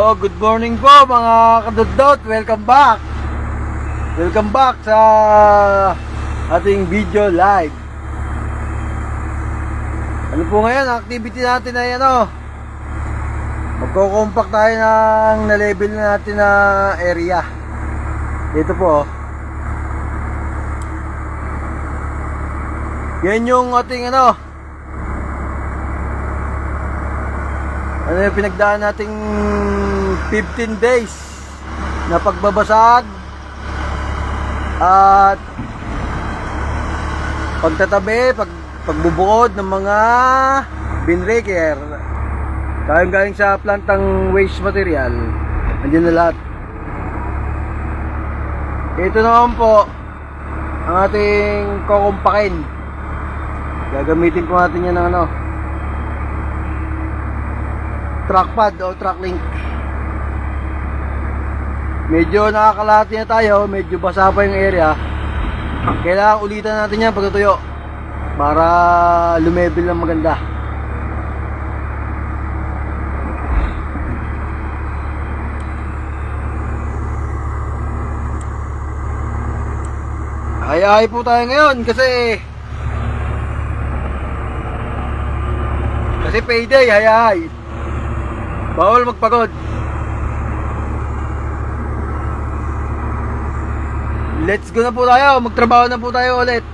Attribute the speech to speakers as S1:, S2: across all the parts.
S1: So, good morning po mga kadudot. Welcome back. Welcome back sa ating video live. Ano po ngayon, ang activity natin ay magko-compact tayo ng na-level na natin na area. Dito po. Yan yung ating ano yung pinagdaan nating 15 days na pagbabasag at pagtatabi, pagbubuod ng mga binraker. Galing sa plantang waste material. Andiyan na lahat. Ito naman po ang ating kukumpakin. Gagamitin po natin yan ng track pad o track link. Medyo nakakalahati na tayo, medyo basa pa yung area. Kailangan ulitan natin yan pagtutuyo para lumevel ng maganda. Hayahay po tayo ngayon kasi payday, hayahay. Bawal magpagod. Let's go na po tayo. Magtrabaho na po tayo ulit.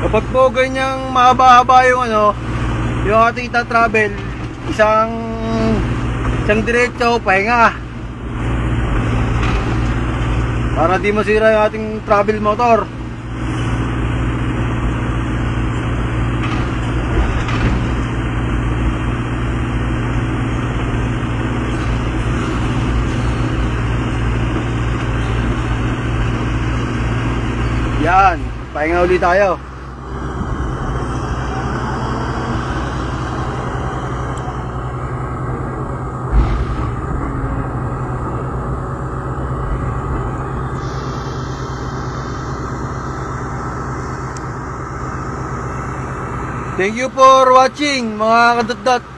S1: Kapag po ganyang mahaba-haba yung yung ating ita-travel, isang diretso, pahinga para di masira yung ating travel motor. Yan, pahinga ulit tayo. Thank you for watching mga kadudot.